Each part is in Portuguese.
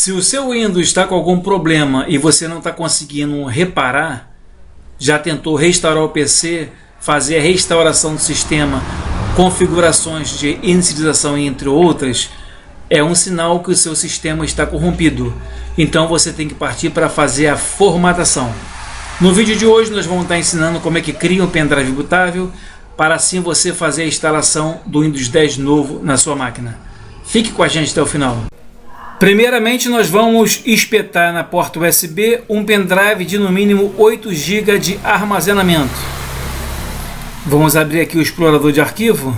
Se o seu Windows está com algum problema e você não está conseguindo reparar, já tentou restaurar o PC, fazer a restauração do sistema, configurações de inicialização entre outras, é um sinal que o seu sistema está corrompido. Então você tem que partir para fazer a formatação. No vídeo de hoje nós vamos estar ensinando como é que cria um pendrive bootável, para assim você fazer a instalação do Windows 10 novo na sua máquina. Fique com a gente até o final. Primeiramente nós vamos espetar na porta USB um pendrive de no mínimo 8 GB de armazenamento. Vamos abrir aqui o explorador de arquivo.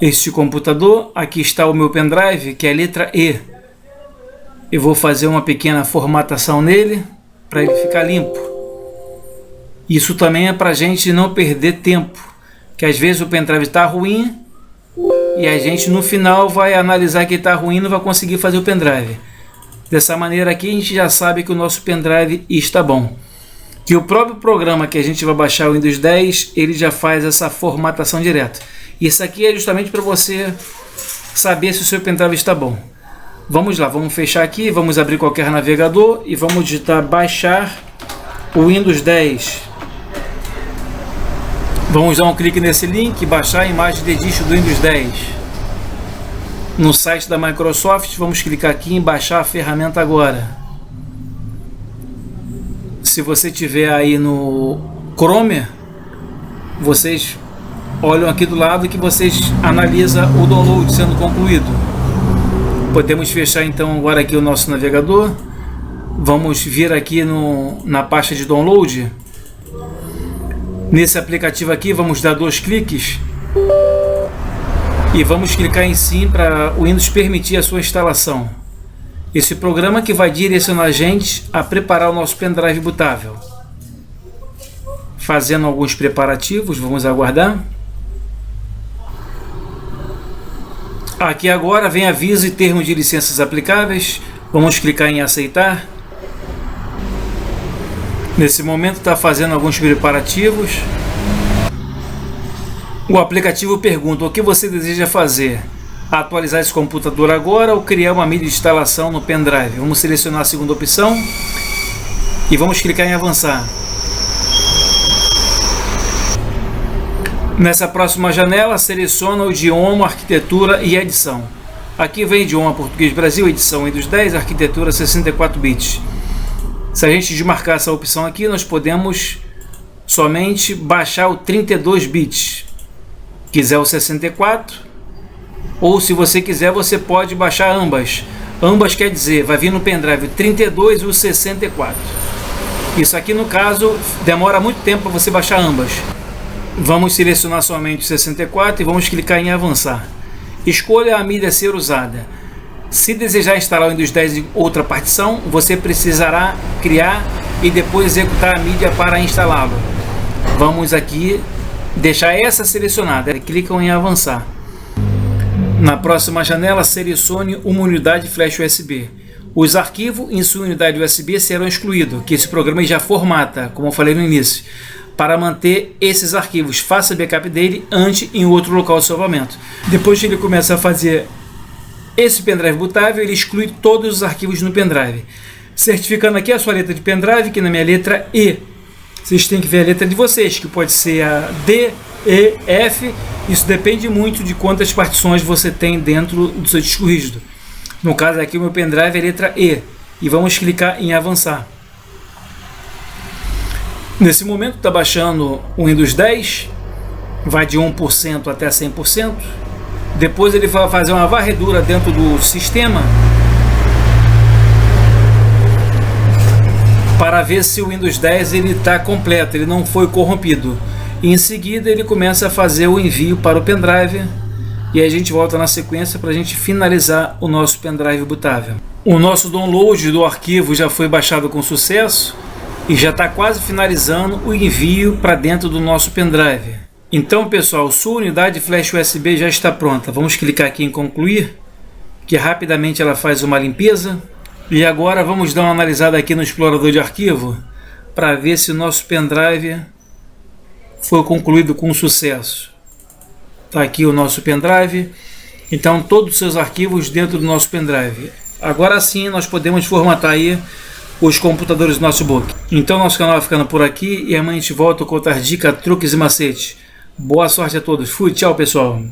Este computador, aqui está o meu pendrive, que é a letra E. Eu vou fazer uma pequena formatação nele para ele ficar limpo. Isso também é para a gente não perder tempo, que às vezes o pendrive está ruim e a gente no final vai analisar que está ruim e não vai conseguir fazer o pendrive. Dessa maneira aqui a gente já sabe que o nosso pendrive está bom. Que o próprio programa que a gente vai baixar, o Windows 10, ele já faz essa formatação direto. Isso aqui é justamente para você saber se o seu pendrive está bom. Vamos lá, vamos fechar aqui, vamos abrir qualquer navegador e vamos digitar baixar o Windows 10. Vamos dar um clique nesse link, baixar a imagem de distro do Windows 10. No site da Microsoft, vamos clicar aqui em baixar a ferramenta agora. Se você tiver aí no Chrome, vocês olham aqui do lado que vocês analisam o download sendo concluído. Podemos fechar então agora aqui o nosso navegador. Vamos vir aqui na pasta de download. Nesse aplicativo aqui vamos dar 2 cliques e vamos clicar em sim para o Windows permitir a sua instalação. Esse programa que vai direcionar a gente a preparar o nosso pendrive bootável. Fazendo alguns preparativos, vamos aguardar. Aqui agora vem aviso e termo de licenças aplicáveis. Vamos clicar em aceitar. Nesse momento está fazendo alguns preparativos. O aplicativo pergunta o que você deseja fazer. Atualizar esse computador agora ou criar uma mídia de instalação no pendrive. Vamos selecionar a segunda opção e vamos clicar em avançar. Nessa próxima janela seleciona o idioma, arquitetura e edição. Aqui vem idioma português Brasil, edição Windows 10, arquitetura 64 bits. Se a gente desmarcar essa opção aqui, nós podemos somente baixar o 32 bits. Quiser o 64, ou se você quiser, você pode baixar ambas. Ambas quer dizer, vai vir no pendrive 32 e o 64. Isso aqui no caso demora muito tempo para você baixar ambas. Vamos selecionar somente o 64 e vamos clicar em avançar. Escolha a mídia a ser usada. Se desejar instalar o Windows 10 em outra partição, você precisará criar e depois executar a mídia para instalá-lo. Vamos aqui deixar essa selecionada. Clicam em avançar. Na próxima janela, selecione uma unidade flash USB. Os arquivos em sua unidade USB serão excluídos, que esse programa já formata, como eu falei no início. Para manter esses arquivos, faça backup dele antes em outro local de salvamento. Depois que ele começa a fazer esse pendrive bootável, ele exclui todos os arquivos no pendrive. Certificando aqui a sua letra de pendrive, que na minha letra E. Vocês têm que ver a letra de vocês, que pode ser a D, E, F. Isso depende muito de quantas partições você tem dentro do seu disco rígido. No caso aqui o meu pendrive é a letra E. E vamos clicar em avançar. Nesse momento está baixando o Windows 10, vai de 1% até 100%. Depois ele vai fazer uma varredura dentro do sistema para ver se o Windows 10 está completo, ele não foi corrompido. E em seguida ele começa a fazer o envio para o pendrive e aí a gente volta na sequência para a gente finalizar o nosso pendrive bootável. O nosso download do arquivo já foi baixado com sucesso e já está quase finalizando o envio para dentro do nosso pendrive. Então pessoal, sua unidade flash USB já está pronta. Vamos clicar aqui em concluir, que rapidamente ela faz uma limpeza. E agora vamos dar uma analisada aqui no explorador de arquivo para ver se o nosso pendrive foi concluído com sucesso. Está aqui o nosso pendrive. Então todos os seus arquivos dentro do nosso pendrive. Agora sim nós podemos formatar aí os computadores do notebook. Então nosso canal vai ficando por aqui e amanhã a gente volta com outras dicas, truques e macetes. Boa sorte a todos. Fui, tchau pessoal.